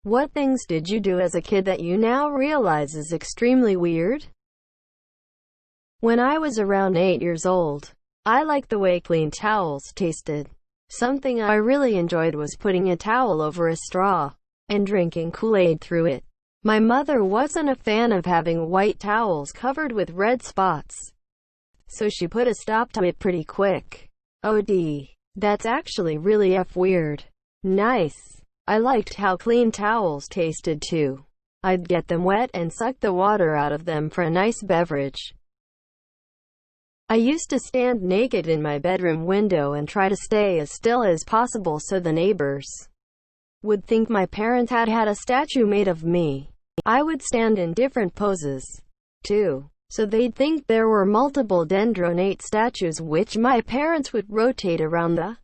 What things did you do as a kid that you now realize is extremely weird? When I was around 8 years old, I liked the way clean towels tasted. Something I really enjoyed was putting a towel over a straw and drinking Kool-Aid through it. My mother wasn't a fan of having white towels covered with red spots, so she put a stop to it pretty quick. OD. That's actually really weird. Nice. I liked how clean towels tasted too. I'd get them wet and suck the water out of them for a nice beverage. I used to stand naked in my bedroom window and try to stay as still as possible so the neighbors would think my parents had had a statue made of me. I would stand in different poses, too, so they'd think there were multiple dendronate statues which my parents would rotate around the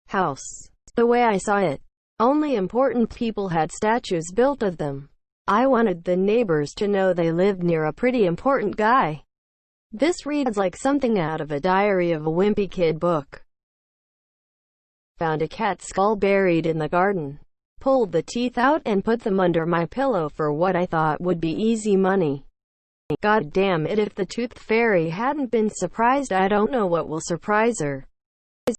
house. The way I saw it, only important people had statues built of them. I wanted the neighbors to know they lived near a pretty important guy. This reads like something out of a Diary of a Wimpy Kid book. Found a cat skull buried in the garden. Pulled the teeth out and put them under my pillow for what I thought would be easy money. God damn it, if the tooth fairy hadn't been surprised, I don't know what will surprise her.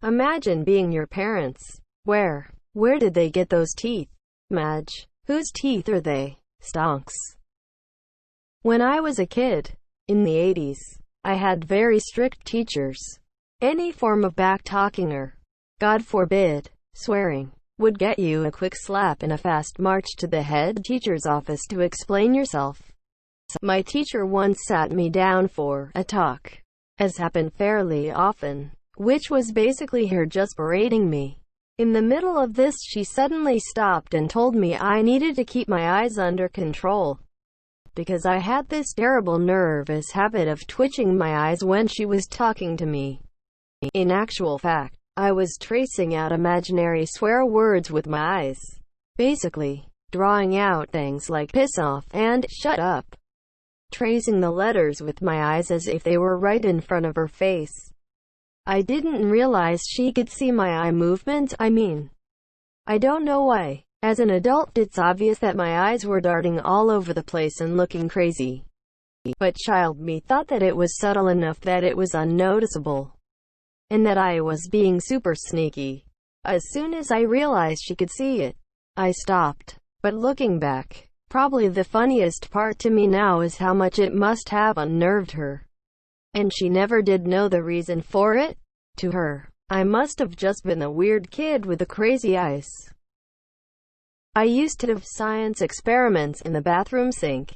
Imagine being your parents. Where did they get those teeth? Madge. Whose teeth are they? Stonks. When I was a kid, in the 80s, I had very strict teachers. Any form of back-talking or, God forbid, swearing, would get you a quick slap and a fast march to the head teacher's office to explain yourself. My teacher once sat me down for a talk, as happened fairly often, which was basically her just berating me. In the middle of this, she suddenly stopped and told me I needed to keep my eyes under control, because I had this terrible nervous habit of twitching my eyes when she was talking to me. In actual fact, I was tracing out imaginary swear words with my eyes, basically drawing out things like piss off and shut up, tracing the letters with my eyes as if they were right in front of her face. I didn't realize she could see my eye movements. I don't know why. As an adult, it's obvious that my eyes were darting all over the place and looking crazy. But child me thought that it was subtle enough that it was unnoticeable, and that I was being super sneaky. As soon as I realized she could see it, I stopped. But looking back, probably the funniest part to me now is how much it must have unnerved her. And she never did know the reason for it. To her, I must have just been a weird kid with the crazy eyes. I used to have science experiments in the bathroom sink.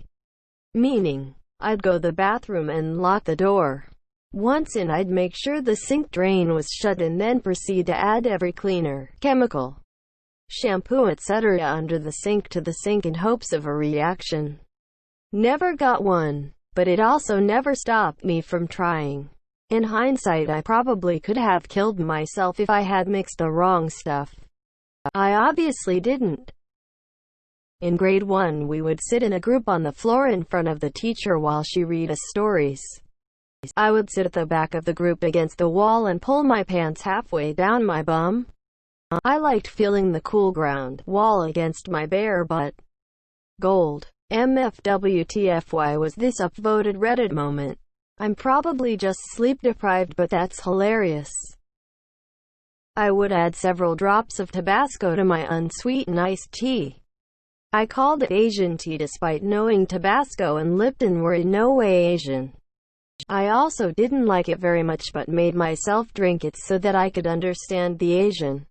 Meaning, I'd go to the bathroom and lock the door. Once in, I'd make sure the sink drain was shut and then proceed to add every cleaner, chemical, shampoo, etc. under the sink to the sink in hopes of a reaction. Never got one. But it also never stopped me from trying. In hindsight, I probably could have killed myself if I had mixed the wrong stuff. I obviously didn't. In grade 1, we would sit in a group on the floor in front of the teacher while she read us stories. I would sit at the back of the group against the wall and pull my pants halfway down my bum. I liked feeling the cool ground wall against my bare butt. Gold. MFWTFY was this upvoted Reddit moment. I'm probably just sleep deprived, but that's hilarious. I would add several drops of Tabasco to my unsweetened iced tea. I called it Asian tea despite knowing Tabasco and Lipton were in no way Asian. I also didn't like it very much but made myself drink it so that I could understand the Asian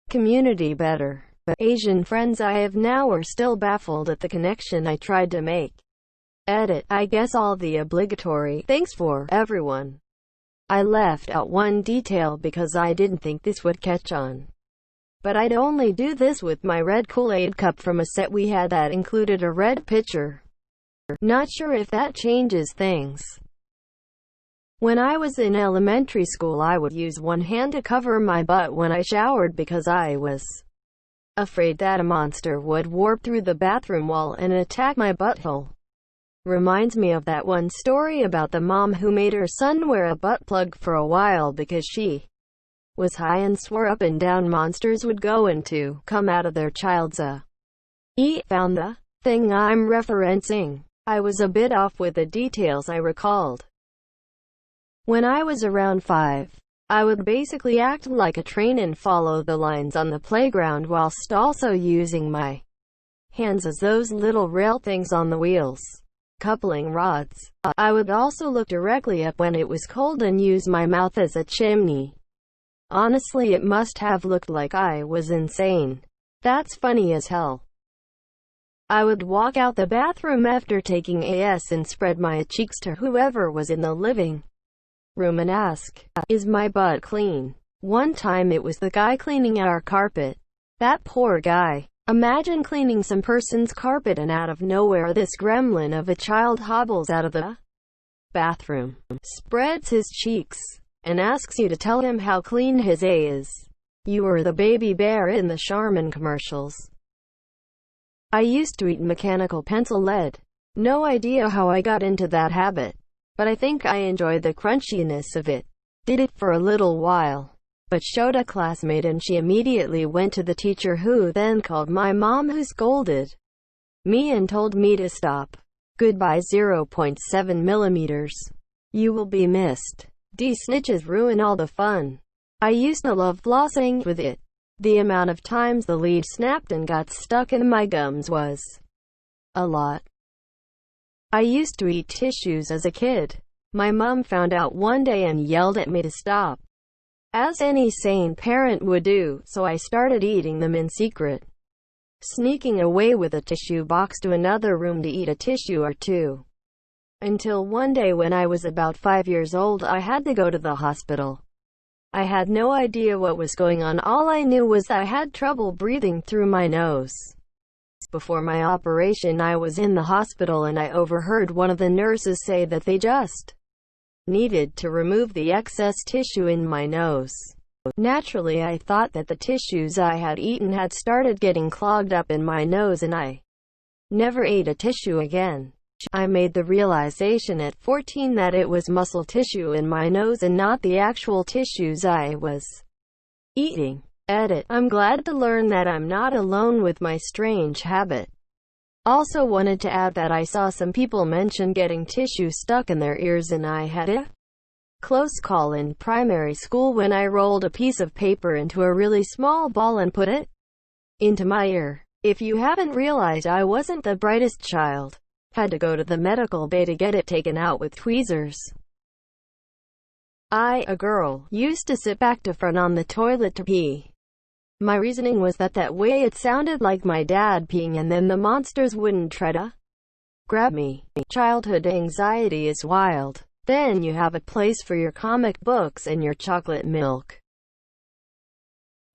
community better. But Asian friends I have now are still baffled at the connection I tried to make. Edit. I guess all the obligatory thanks for everyone. I left out one detail because I didn't think this would catch on. But I'd only do this with my red Kool-Aid cup from a set we had that included a red pitcher. Not sure if that changes things. When I was in elementary school, I would use one hand to cover my butt when I showered because I was afraid that a monster would warp through the bathroom wall and attack my butthole. Reminds me of that one story about the mom who made her son wear a butt plug for a while because she was high and swore up and down monsters would go in to come out of their child's Found the thing I'm referencing. I was a bit off with the details I recalled. When I was around 5, I would basically act like a train and follow the lines on the playground whilst also using my hands as those little rail things on the wheels, coupling rods. I would also look directly up when it was cold and use my mouth as a chimney. Honestly, it must have looked like I was insane. That's funny as hell. I would walk out the bathroom after taking AS and spread my cheeks to whoever was in the living room and ask, "Is my butt clean?" One time it was the guy cleaning our carpet. That poor guy. Imagine cleaning some person's carpet and out of nowhere this gremlin of a child hobbles out of the bathroom, spreads his cheeks, and asks you to tell him how clean his A is. You were the baby bear in the Charmin commercials. I used to eat mechanical pencil lead. No idea how I got into that habit, but I think I enjoyed the crunchiness of it. Did it for a little while, but showed a classmate and she immediately went to the teacher, who then called my mom, who scolded me and told me to stop. Goodbye 0.7 millimeters. You will be missed. Snitches ruin all the fun. I used to love flossing with it. The amount of times the lead snapped and got stuck in my gums was a lot. I used to eat tissues as a kid. My mom found out one day and yelled at me to stop, as any sane parent would do, so I started eating them in secret, sneaking away with a tissue box to another room to eat a tissue or two. Until one day when I was about 5 years old, I had to go to the hospital. I had no idea what was going on. All I knew was I had trouble breathing through my nose. Before my operation, I was in the hospital and I overheard one of the nurses say that they just needed to remove the excess tissue in my nose. Naturally, I thought that the tissues I had eaten had started getting clogged up in my nose and I never ate a tissue again. I made the realization at 14 that it was muscle tissue in my nose and not the actual tissues I was eating. Edit. I'm glad to learn that I'm not alone with my strange habit. Also wanted to add that I saw some people mention getting tissue stuck in their ears, and I had a close call in primary school when I rolled a piece of paper into a really small ball and put it into my ear. If you haven't realized, I wasn't the brightest child. Had to go to the medical bay to get it taken out with tweezers. A girl, used to sit back to front on the toilet to pee. My reasoning was that that way it sounded like my dad peeing and then the monsters wouldn't try to grab me. Childhood anxiety is wild. Then you have a place for your comic books and your chocolate milk.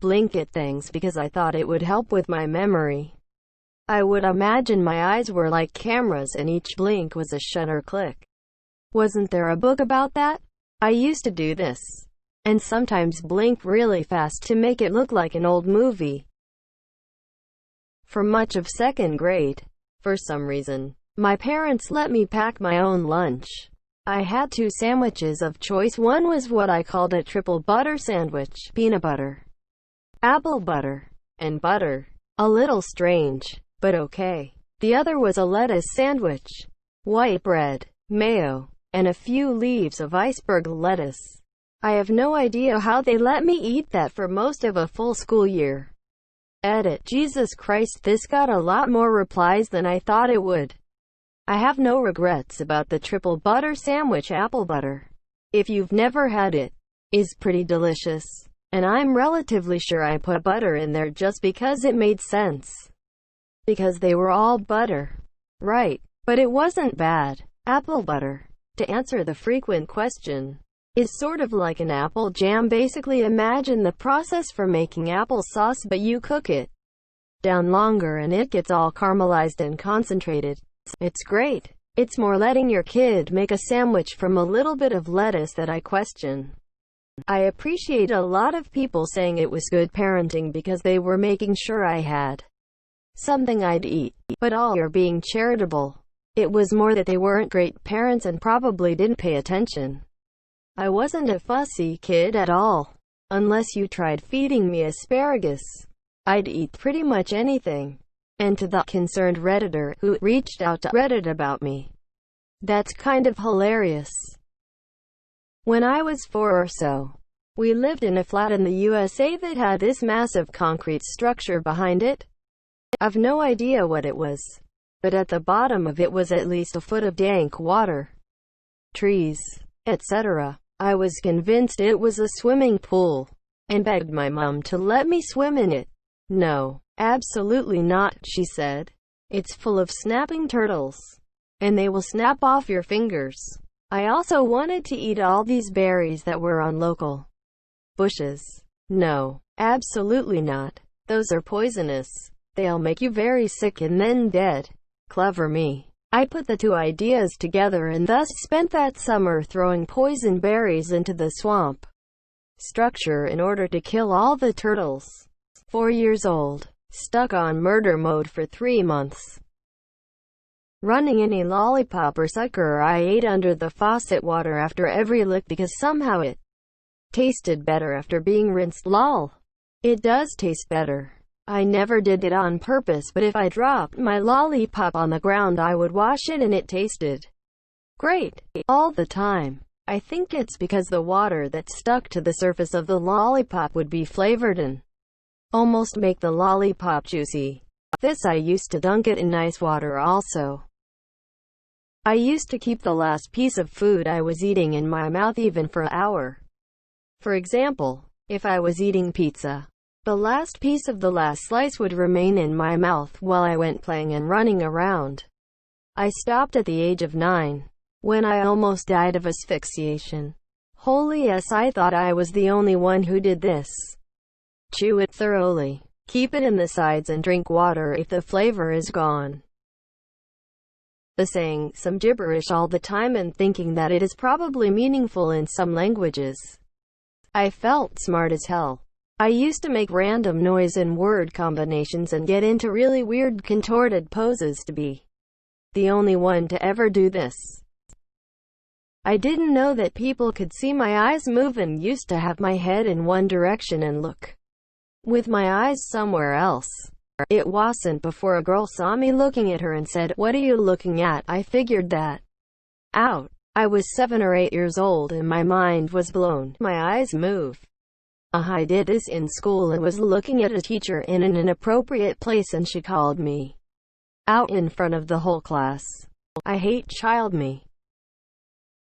Blink at things because I thought it would help with my memory. I would imagine my eyes were like cameras and each blink was a shutter click. Wasn't there a book about that? I used to do this, and sometimes blink really fast to make it look like an old movie. For much of second grade, for some reason, my parents let me pack my own lunch. I had 2 sandwiches of choice. One was what I called a triple butter sandwich, peanut butter, apple butter, and butter. A little strange, but okay. The other was a lettuce sandwich, white bread, mayo, and a few leaves of iceberg lettuce. I have no idea how they let me eat that for most of a full school year. Edit. Jesus Christ, this got a lot more replies than I thought it would. I have no regrets about the triple butter sandwich. Apple butter, if you've never had it, is pretty delicious. And I'm relatively sure I put butter in there just because it made sense. Because they were all butter. Right. But it wasn't bad. Apple butter, to answer the frequent question, is sort of like an apple jam. Basically imagine the process for making applesauce, but you cook it down longer and it gets all caramelized and concentrated. It's great. It's more letting your kid make a sandwich from a little bit of lettuce that I question. I appreciate a lot of people saying it was good parenting because they were making sure I had something I'd eat. But all you're being charitable. It was more that they weren't great parents and probably didn't pay attention. I wasn't a fussy kid at all. Unless you tried feeding me asparagus, I'd eat pretty much anything. and to the concerned Redditor who reached out to Reddit about me. That's kind of hilarious. When I was 4 or so, we lived in a flat in the USA that had this massive concrete structure behind it. I've no idea what it was, but at the bottom of it was at least a foot of dank water, trees, etc. I was convinced it was a swimming pool, and begged my mom to let me swim in it. No, absolutely not, she said. It's full of snapping turtles, and they will snap off your fingers. I also wanted to eat all these berries that were on local bushes. No, absolutely not. Those are poisonous. They'll make you very sick and then dead. Clever me. I put the two ideas together and thus spent that summer throwing poison berries into the swamp structure in order to kill all the turtles. 4 years old. Stuck on murder mode for 3 months. Running any lollipop or sucker I ate under the faucet water after every lick because somehow it tasted better after being rinsed. Lol. It does taste better. I never did it on purpose, but if I dropped my lollipop on the ground I would wash it and it tasted great all the time. I think it's because the water that stuck to the surface of the lollipop would be flavored and almost make the lollipop juicy. This I used to dunk it in ice water also. I used to keep the last piece of food I was eating in my mouth even for an hour. For example, if I was eating pizza, the last piece of the last slice would remain in my mouth while I went playing and running around. I stopped at the age of 9, when I almost died of asphyxiation. Holy yes, I thought I was the only one who did this. Chew it thoroughly. Keep it in the sides and drink water if the flavor is gone. The saying some gibberish all the time and thinking that it is probably meaningful in some languages. I felt smart as hell. I used to make random noise and word combinations and get into really weird contorted poses to be the only one to ever do this. I didn't know that people could see my eyes move and used to have my head in one direction and look with my eyes somewhere else. It wasn't before a girl saw me looking at her and said, "What are you looking at?" I figured that out. I was 7 or 8 years old and my mind was blown. My eyes move. I did this in school and was looking at a teacher in an inappropriate place and she called me out in front of the whole class. I hate child me.